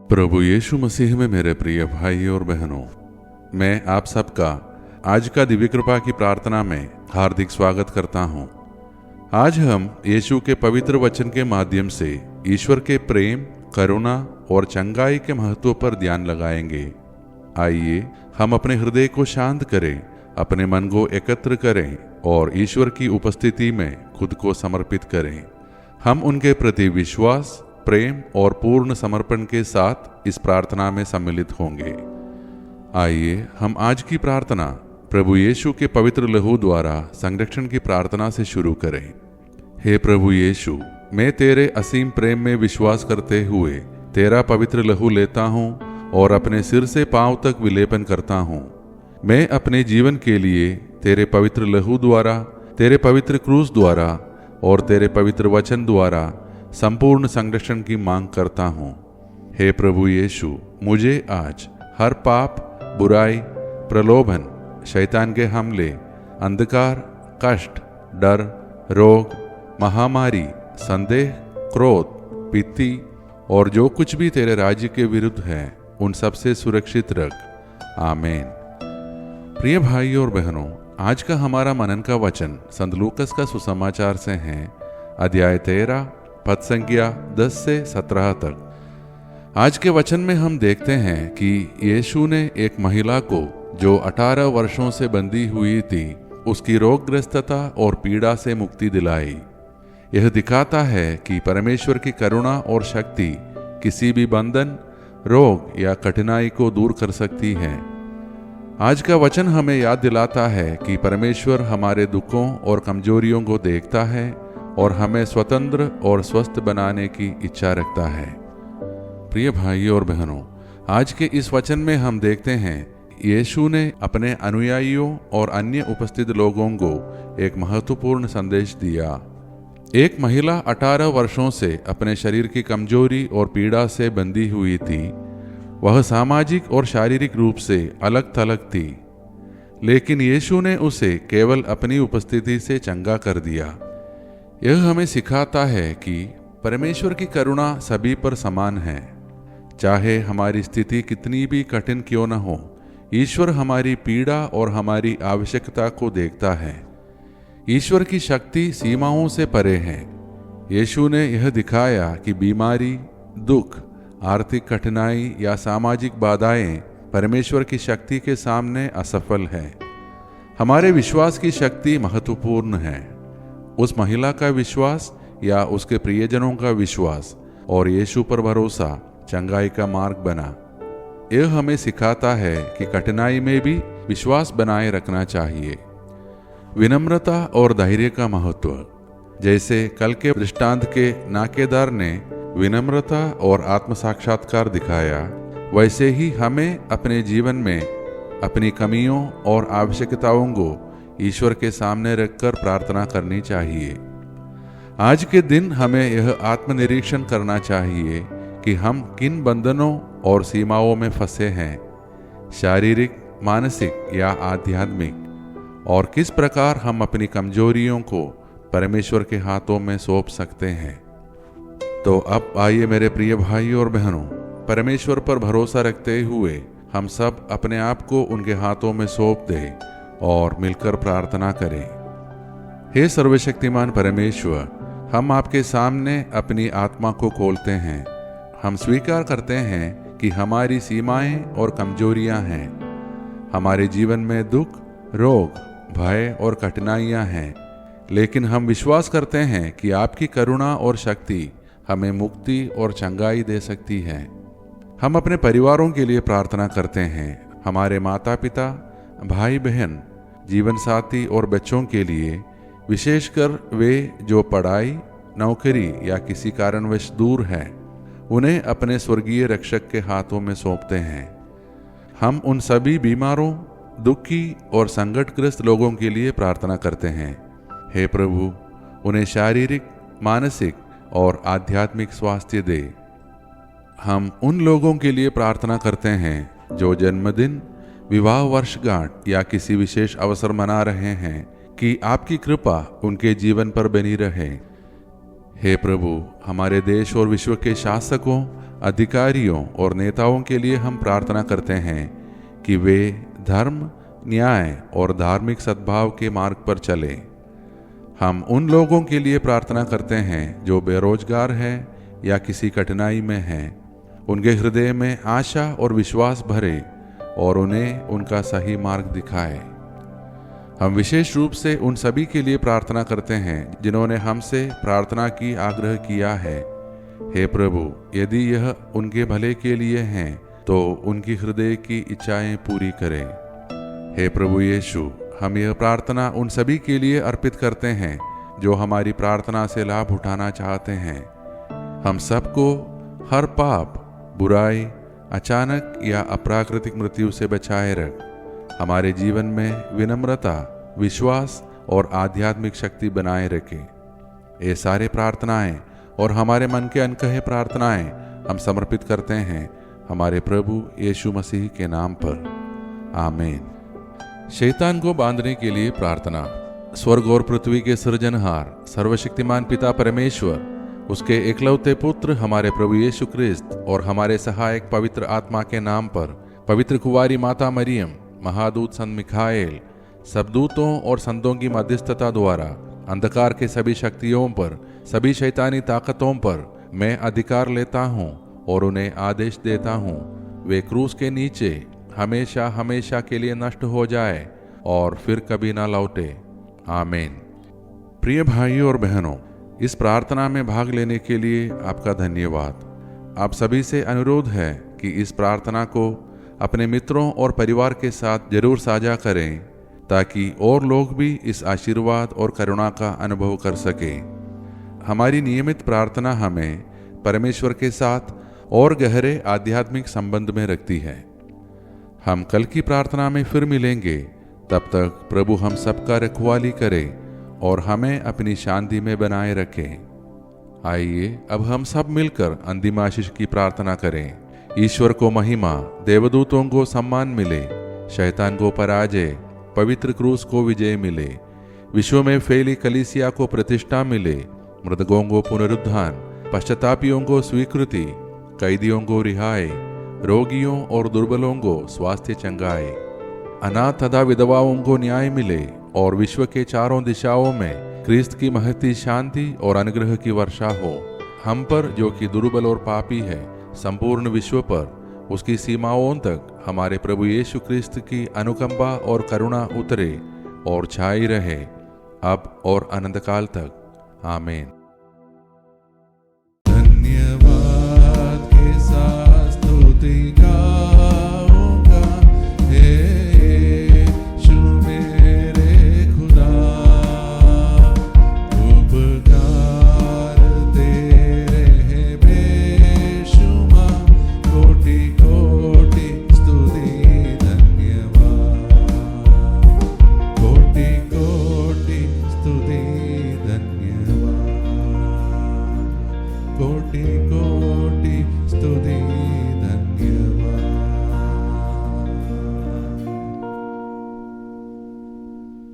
प्रभु यीशु मसीह में मेरे प्रिय भाई और बहनों, मैं आप सबका आज का दिव्य कृपा की प्रार्थना में हार्दिक स्वागत करता हूं। आज हम यीशु के पवित्र वचन के माध्यम से ईश्वर के प्रेम, करुणा और चंगाई के महत्व पर ध्यान लगाएंगे। आइए हम अपने हृदय को शांत करें, अपने मन को एकत्र करें और ईश्वर की उपस्थिति में खुद को समर्पित करें। हम उनके प्रति विश्वास, प्रेम और पूर्ण समर्पण के साथ इस प्रार्थना में सम्मिलित होंगे। आइए हम आज की प्रार्थना प्रभु यीशु के पवित्र लहू द्वारा संरक्षण की प्रार्थना से शुरू करें। हे प्रभु यीशु, मैं तेरे असीम प्रेम में विश्वास करते हुए तेरा पवित्र लहू लेता हूँ और अपने सिर से पांव तक विलेपन करता हूँ। मैं अपने जीवन के लिए तेरे पवित्र लहू द्वारा, तेरे पवित्र क्रूस द्वारा और तेरे पवित्र वचन द्वारा संपूर्ण संरक्षण की मांग करता हूँ। हे प्रभु यीशु, मुझे आज हर पाप, बुराई, प्रलोभन, शैतान के हमले, अंधकार, कष्ट, डर, रोग, महामारी, संदेह, क्रोध, पित्ती और जो कुछ भी तेरे राज्य के विरुद्ध है, उन सब से सुरक्षित रख। आमीन। प्रिय भाई और बहनों, आज का हमारा मनन का वचन संत लूकस का सुसमाचार से है, अध्याय 13 पद संख्या 10 से 17 तक। आज के वचन में हम देखते हैं कि यीशु ने एक महिला को जो 18 वर्षों से बंधी हुई थी, उसकी रोगग्रस्तता और पीड़ा से मुक्ति दिलाई। यह दिखाता है कि परमेश्वर की करुणा और शक्ति किसी भी बंधन, रोग या कठिनाई को दूर कर सकती है। आज का वचन हमें याद दिलाता है कि परमेश्वर हमारे दुखों और कमजोरियों को देखता है और हमें स्वतंत्र और स्वस्थ बनाने की इच्छा रखता है। प्रिय भाई और बहनों, आज के इस वचन में हम देखते हैं यीशु ने अपने अनुयायियों और अन्य उपस्थित लोगों को एक महत्वपूर्ण संदेश दिया। एक महिला 18 वर्षों से अपने शरीर की कमजोरी और पीड़ा से बंधी हुई थी। वह सामाजिक और शारीरिक रूप से अलग थलग थी, लेकिन यीशु ने उसे केवल अपनी उपस्थिति से चंगा कर दिया। यह हमें सिखाता है कि परमेश्वर की करुणा सभी पर समान है। चाहे हमारी स्थिति कितनी भी कठिन क्यों न हो, ईश्वर हमारी पीड़ा और हमारी आवश्यकता को देखता है। ईश्वर की शक्ति सीमाओं से परे है। यीशु ने यह दिखाया कि बीमारी, दुख, आर्थिक कठिनाई या सामाजिक बाधाएं परमेश्वर की शक्ति के सामने असफल है। हमारे विश्वास की शक्ति महत्वपूर्ण है। उस महिला का विश्वास या उसके प्रियजनों का विश्वास और यीशु पर भरोसा चंगाई का मार्ग बना। यह हमें सिखाता है कि कठिनाई में भी विश्वास बनाए रखना चाहिए। विनम्रता और धैर्य का महत्व। जैसे कल के दृष्टांत के नाकेदार ने विनम्रता और आत्म साक्षात्कार दिखाया, वैसे ही हमें अपने जीवन में अपनी कमियों और आवश्यकताओं को ईश्वर के सामने रखकर प्रार्थना करनी चाहिए। आज के दिन हमें यह आत्मनिरीक्षण करना चाहिए कि हम किन बंधनों और सीमाओं में फंसे हैं, शारीरिक, मानसिक या आध्यात्मिक, और किस प्रकार हम अपनी कमजोरियों को परमेश्वर के हाथों में सौंप सकते हैं। तो अब आइए मेरे प्रिय भाई और बहनों, परमेश्वर पर भरोसा रखते हुए हम सब अपने आप को उनके हाथों में सौंप दें और मिलकर प्रार्थना करें। हे सर्वशक्तिमान परमेश्वर, हम आपके सामने अपनी आत्मा को खोलते हैं। हम स्वीकार करते हैं कि हमारी सीमाएं और कमजोरियां हैं। हमारे जीवन में दुख, रोग, भय और कठिनाइयां हैं, लेकिन हम विश्वास करते हैं कि आपकी करुणा और शक्ति हमें मुक्ति और चंगाई दे सकती है। हम अपने परिवारों के लिए प्रार्थना करते हैं। हमारे माता पिता, भाई बहन, जीवन साथी और बच्चों के लिए, विशेषकर वे जो पढ़ाई, नौकरी या किसी कारणवश दूर हैं, उन्हें अपने स्वर्गीय रक्षक के हाथों में सौंपते हैं। हम उन सभी बीमारों, दुखी और संकटग्रस्त लोगों के लिए प्रार्थना करते हैं। हे प्रभु, उन्हें शारीरिक, मानसिक और आध्यात्मिक स्वास्थ्य दे। हम उन लोगों के लिए प्रार्थना करते हैं जो जन्मदिन, विवाह वर्षगांठ या किसी विशेष अवसर मना रहे हैं, कि आपकी कृपा उनके जीवन पर बनी रहे। हे प्रभु, हमारे देश और विश्व के शासकों, अधिकारियों और नेताओं के लिए हम प्रार्थना करते हैं कि वे धर्म, न्याय और धार्मिक सद्भाव के मार्ग पर चले। हम उन लोगों के लिए प्रार्थना करते हैं जो बेरोजगार हैं या किसी कठिनाई में हैं। उनके हृदय में आशा और विश्वास भरे और उन्हें उनका सही मार्ग दिखाए। हम विशेष रूप से उन सभी के लिए प्रार्थना करते हैं जिन्होंने हमसे प्रार्थना की आग्रह किया है। हे प्रभु, यदि यह उनके भले के लिए है तो उनकी हृदय की इच्छाएं पूरी करें। हे प्रभु यीशु, हम यह प्रार्थना उन सभी के लिए अर्पित करते हैं जो हमारी प्रार्थना से लाभ उठाना चाहते हैं। हम सबको हर पाप, बुराई, अचानक या अप्राकृतिक मृत्यु से बचाए रख। हमारे जीवन में विनम्रता, विश्वास और आध्यात्मिक शक्ति बनाए रखे। ये सारे प्रार्थनाएं और हमारे मन के अनकहे प्रार्थनाएं हम समर्पित करते हैं हमारे प्रभु यीशु मसीह के नाम पर। आमीन। शैतान को बांधने के लिए प्रार्थना। स्वर्ग और पृथ्वी के सृजनहार सर्वशक्तिमान पिता परमेश्वर, उसके एकलौते पुत्र हमारे प्रभु यीशु क्रिस्त और हमारे सहायक पवित्र आत्मा के नाम पर पवित्र कुंवारी माता मरियम, महादूत संत मिखाएल, सब दूतों और संतों की मध्यस्थता द्वारा अंधकार के सभी शक्तियों पर, सभी शैतानी ताकतों पर मैं अधिकार लेता हूँ और उन्हें आदेश देता हूँ, वे क्रूस के नीचे हमेशा हमेशा के लिए नष्ट हो जाए और फिर कभी ना लौटे। आमीन। प्रिय भाइयों और बहनों, इस प्रार्थना में भाग लेने के लिए आपका धन्यवाद। आप सभी से अनुरोध है कि इस प्रार्थना को अपने मित्रों और परिवार के साथ जरूर साझा करें ताकि और लोग भी इस आशीर्वाद और करुणा का अनुभव कर सकें। हमारी नियमित प्रार्थना हमें परमेश्वर के साथ और गहरे आध्यात्मिक संबंध में रखती है। हम कल की प्रार्थना में फिर मिलेंगे। तब तक प्रभु हम सबका रखवाली करे और हमें अपनी शांति में बनाए रखे। आइए अब हम सब मिलकर अंतिम आशीष की प्रार्थना करें। ईश्वर को महिमा, देवदूतों को सम्मान मिले, शैतान को पराजय, पवित्र क्रूस को विजय मिले, विश्व में फैली कलीसिया को प्रतिष्ठा मिले, मृतकों को पुनरुत्थान, पश्चातापियों को स्वीकृति, कैदियों को रिहाई, रोगियों और दुर्बलों को स्वास्थ्य चंगाई, अनाथ तथा विधवाओं को न्याय मिले और विश्व के चारों दिशाओं में क्रिस्त की महती शांति और अनुग्रह की वर्षा हो। हम पर जो कि दुर्बल और पापी है, संपूर्ण विश्व पर उसकी सीमाओं तक हमारे प्रभु यीशु क्रिस्त की अनुकंपा और करुणा उतरे और छाई रहे अब और अनंत काल तक। आमीन।